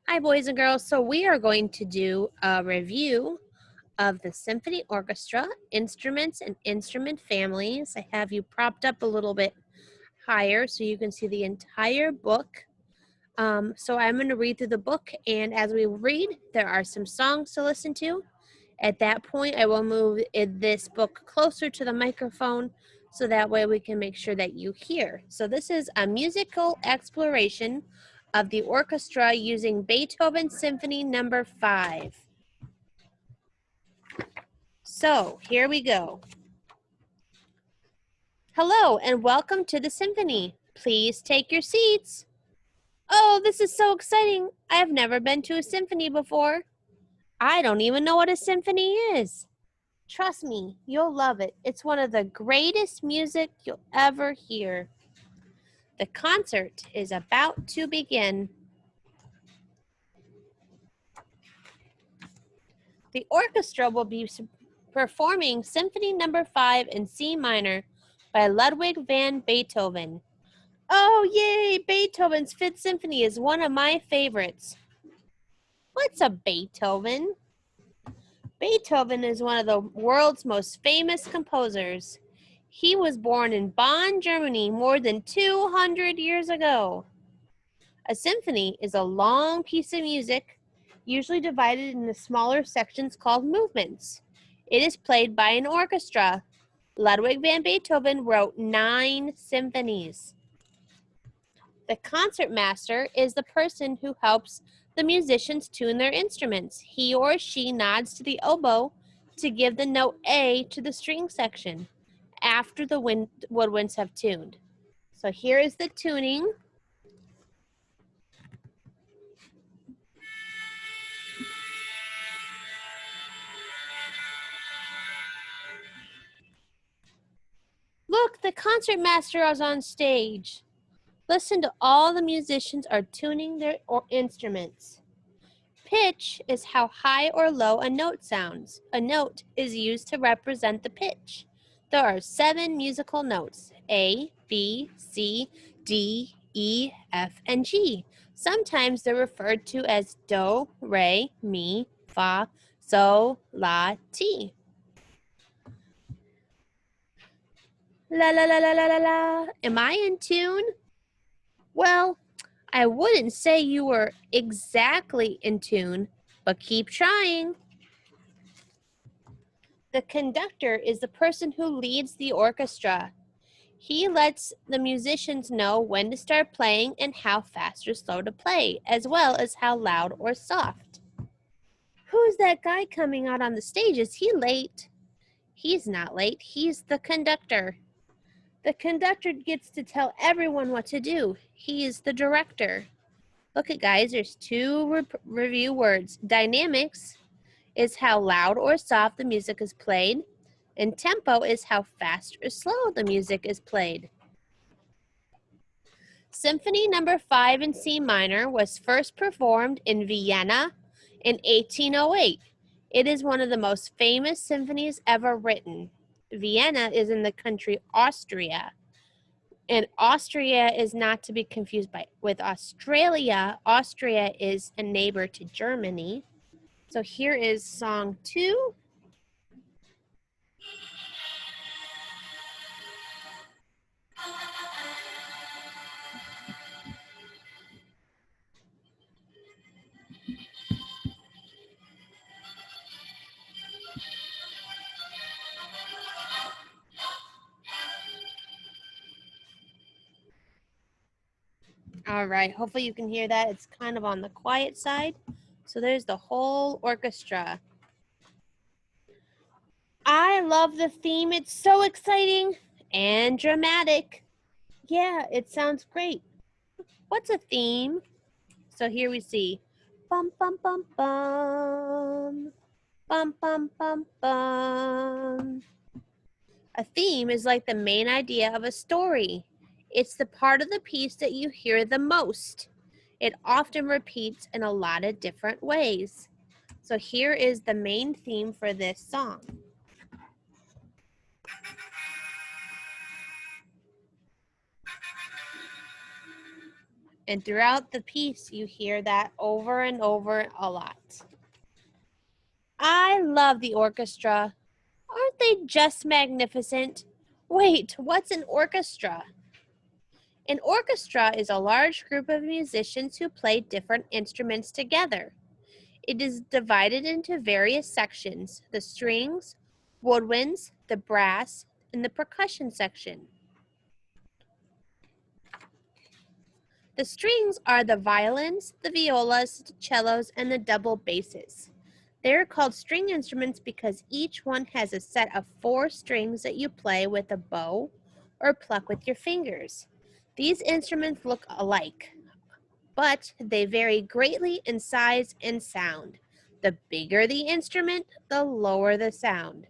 Hi, boys and girls. So we are going to do a review of the symphony orchestra, instruments and instrument families. I have you propped up a little bit higher so you can see the entire book. So I'm going to read through the book, and as we read, there are some songs to listen to. At that point, I will move this book closer to the microphone so that way we can make sure that you hear. So this is a musical exploration of the orchestra using Beethoven Symphony Number 5. So here we go. Hello and welcome to the symphony. Please take your seats. Oh, this is so exciting. I have never been to a symphony before. I don't even know what a symphony is. Trust me, you'll love it. It's one of the greatest music you'll ever hear. The concert is about to begin. The orchestra will be performing Symphony Number 5 in C minor by Ludwig van Beethoven. Oh, yay! Beethoven's Fifth Symphony is one of my favorites. What's a Beethoven? Beethoven is one of the world's most famous composers. He was born in Bonn, Germany, more than 200 years ago. A symphony is a long piece of music, usually divided into smaller sections called movements. It is played by an orchestra. Ludwig van Beethoven wrote 9 symphonies. The concertmaster is the person who helps the musicians tune their instruments. He or she nods to the oboe to give the note A to the string section after the woodwinds have tuned. So here is the tuning. Look, the concertmaster is on stage. Listen to all the musicians are tuning their instruments. Pitch is how high or low a note sounds. A note is used to represent the pitch. There are 7 musical notes: A, B, C, D, E, F, and G. Sometimes they're referred to as do, re, mi, fa, sol, la, ti. La la la la la la la. Am I in tune? Well, I wouldn't say you were exactly in tune, but keep trying. The conductor is the person who leads the orchestra. He lets the musicians know when to start playing and how fast or slow to play, as well as how loud or soft. Who's that guy coming out on the stage? Is he late? He's not late. He's the conductor. The conductor gets to tell everyone what to do. He is the director. Look at guys, there's 2 review words. Dynamics is how loud or soft the music is played, and tempo is how fast or slow the music is played. Symphony Number 5 in C minor was first performed in Vienna in 1808. It is one of the most famous symphonies ever written. Vienna is in the country Austria. And Austria is not to be confused with Australia. Austria is a neighbor to Germany. So here is song 2. All right, hopefully you can hear that. It's kind of on the quiet side. So there's the whole orchestra. I love the theme. It's so exciting and dramatic. Yeah, it sounds great. What's a theme? So here we see bum bum bum bum bum bum bum bum. A theme is like the main idea of a story. It's the part of the piece that you hear the most. It often repeats in a lot of different ways. So here is the main theme for this song. And throughout the piece, you hear that over and over a lot. I love the orchestra. Aren't they just magnificent? Wait, what's an orchestra? An orchestra is a large group of musicians who play different instruments together. It is divided into various sections: the strings, woodwinds, the brass, and the percussion section. The strings are the violins, the violas, the cellos, and the double basses. They are called string instruments because each one has a set of 4 strings that you play with a bow or pluck with your fingers. These instruments look alike, but they vary greatly in size and sound. The bigger the instrument, the lower the sound.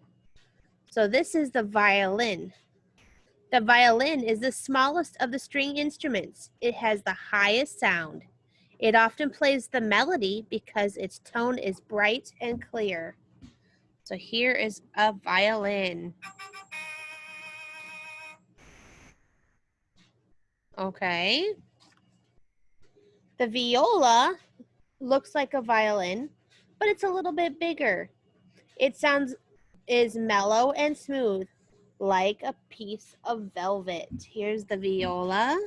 So this is the violin. The violin is the smallest of the string instruments. It has the highest sound. It often plays the melody because its tone is bright and clear. So here is a violin. Okay. The viola looks like a violin, but it's a little bit bigger. Its sound is mellow and smooth, like a piece of velvet. Here's the viola.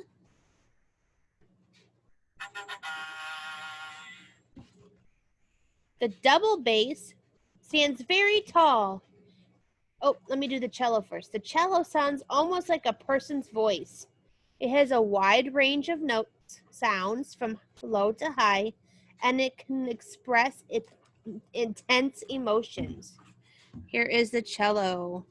The double bass stands very tall. Oh, let me do the cello first. The cello sounds almost like a person's voice. It has a wide range of notes, sounds from low to high, and it can express its intense emotions. Here is the cello.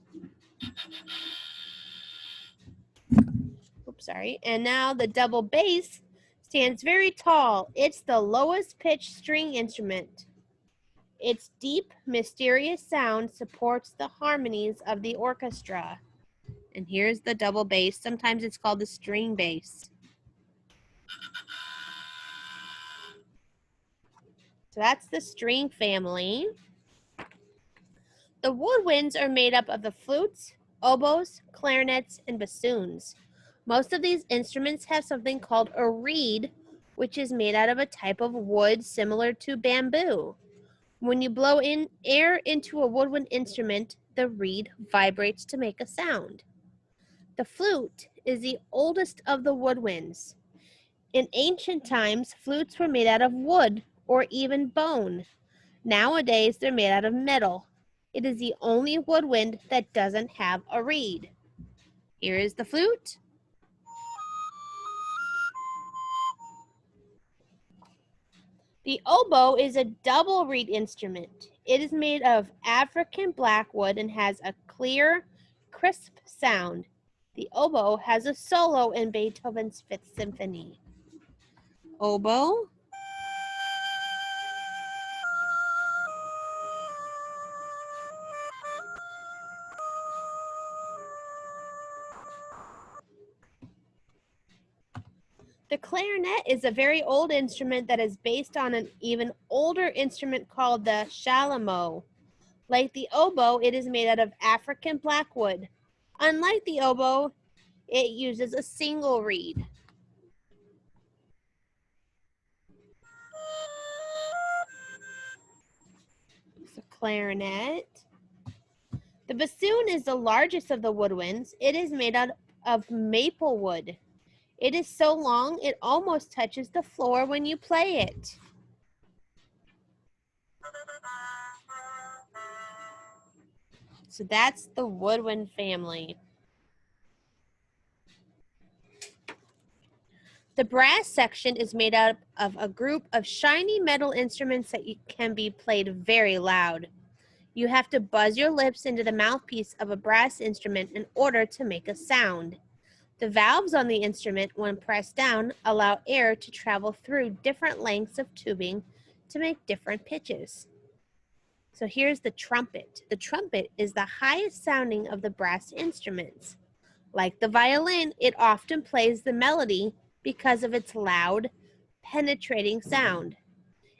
Oops, sorry. And now the double bass stands very tall. It's the lowest pitched string instrument. Its deep, mysterious sound supports the harmonies of the orchestra. And here's the double bass. Sometimes it's called the string bass. So that's the string family. The woodwinds are made up of the flutes, oboes, clarinets, and bassoons. Most of these instruments have something called a reed, which is made out of a type of wood similar to bamboo. When you blow in air into a woodwind instrument, the reed vibrates to make a sound. The flute is the oldest of the woodwinds. In ancient times, flutes were made out of wood or even bone. Nowadays, they're made out of metal. It is the only woodwind that doesn't have a reed. Here is the flute. The oboe is a double reed instrument. It is made of African blackwood and has a clear, crisp sound. The oboe has a solo in Beethoven's Fifth Symphony. Oboe. The clarinet is a very old instrument that is based on an even older instrument called the chalumeau. Like the oboe, it is made out of African blackwood. Unlike the oboe, it uses a single reed. So clarinet. The bassoon is the largest of the woodwinds. It is made out of maple wood. It is so long, it almost touches the floor when you play it. So that's the woodwind family. The brass section is made up of a group of shiny metal instruments that can be played very loud. You have to buzz your lips into the mouthpiece of a brass instrument in order to make a sound. The valves on the instrument, when pressed down, allow air to travel through different lengths of tubing to make different pitches. So here's the trumpet. The trumpet is the highest sounding of the brass instruments. Like the violin, it often plays the melody because of its loud, penetrating sound.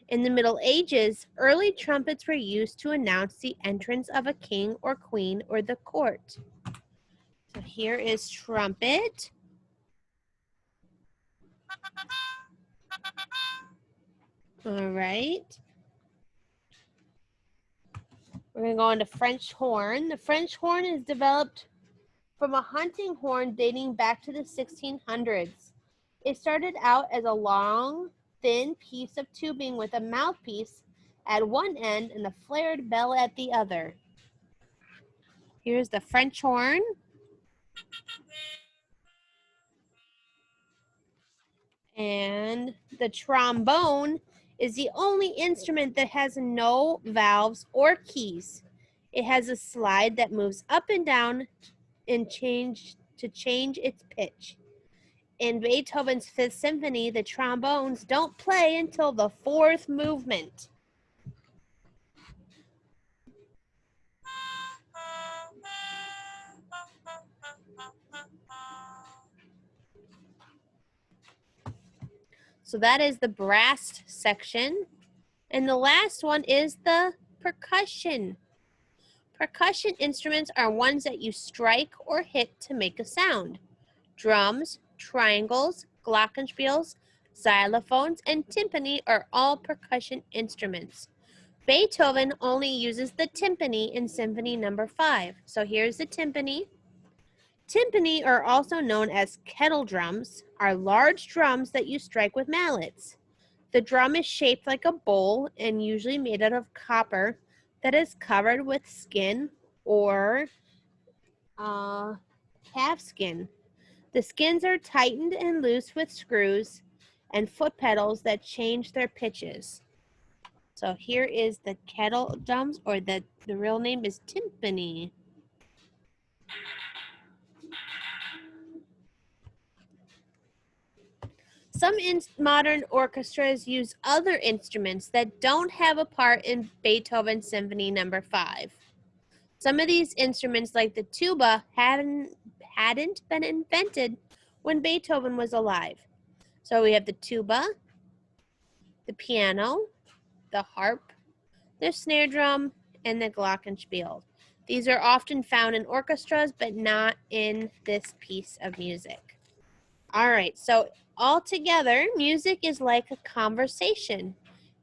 In the Middle Ages, early trumpets were used to announce the entrance of a king or queen or the court. So here is trumpet. All right. We're going to go into French horn. The French horn is developed from a hunting horn dating back to the 1600s. It started out as a long, thin piece of tubing with a mouthpiece at one end and a flared bell at the other. Here's the French horn. And the trombone is the only instrument that has no valves or keys. It has a slide that moves up and down and change its pitch. In Beethoven's Fifth Symphony, the trombones don't play until the fourth movement. So that is the brass section. And the last one is the percussion. Percussion instruments are ones that you strike or hit to make a sound. Drums, triangles, glockenspiels, xylophones, and timpani are all percussion instruments. Beethoven only uses the timpani in Symphony No. 5. So here's the timpani. Timpani, are also known as kettle drums, are large drums that you strike with mallets. The drum is shaped like a bowl and usually made out of copper that is covered with skin or calf skin. The skins are tightened and loose with screws and foot pedals that change their pitches. So here is the kettle drums, or the real name is timpani. Some modern orchestras use other instruments that don't have a part in Beethoven's Symphony No. 5. Some of these instruments, like the tuba, hadn't been invented when Beethoven was alive. So we have the tuba, the piano, the harp, the snare drum, and the glockenspiel. These are often found in orchestras, but not in this piece of music. All right, so altogether, music is like a conversation.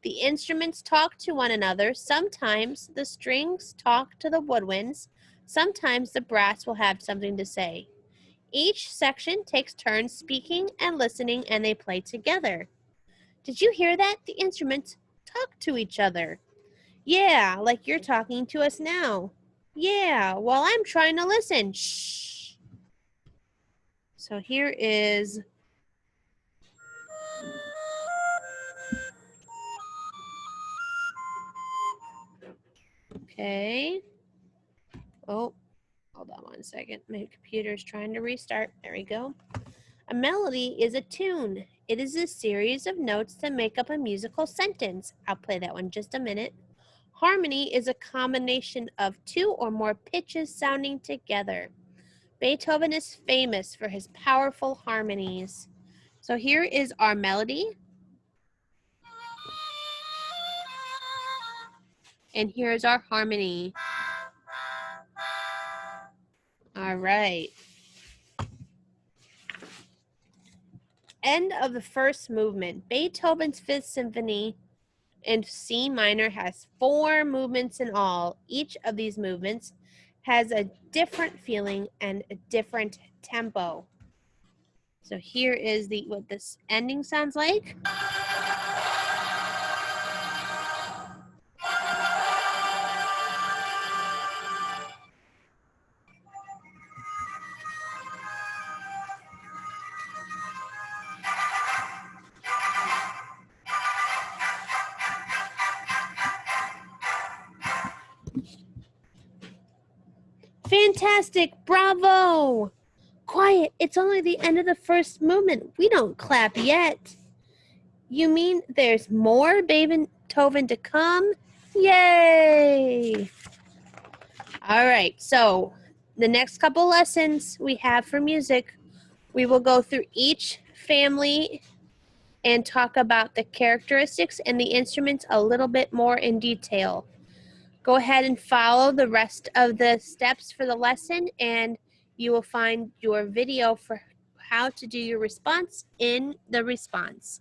The instruments talk to one another. Sometimes the strings talk to the woodwinds. Sometimes the brass will have something to say. Each section takes turns speaking and listening, and they play together. Did you hear that? The instruments talk to each other. Yeah, like you're talking to us now. Yeah, while I'm trying to listen. Shh. So here is okay. Oh, hold on one second. My computer's trying to restart. There we go. A melody is a tune. It is a series of notes that make up a musical sentence. I'll play that one just a minute. Harmony is a combination of two or more pitches sounding together. Beethoven is famous for his powerful harmonies. So here is our melody. And here's our harmony. All right. End of the first movement. Beethoven's Fifth Symphony in C minor has 4 movements in all. Each of these movements has a different feeling and a different tempo. So here is what this ending sounds like. Fantastic, bravo! Quiet, it's only the end of the first movement. We don't clap yet. You mean there's more Beethoven to come? Yay! All right, so the next couple lessons we have for music, we will go through each family and talk about the characteristics and the instruments a little bit more in detail. Go ahead and follow the rest of the steps for the lesson, and you will find your video for how to do your response in the response.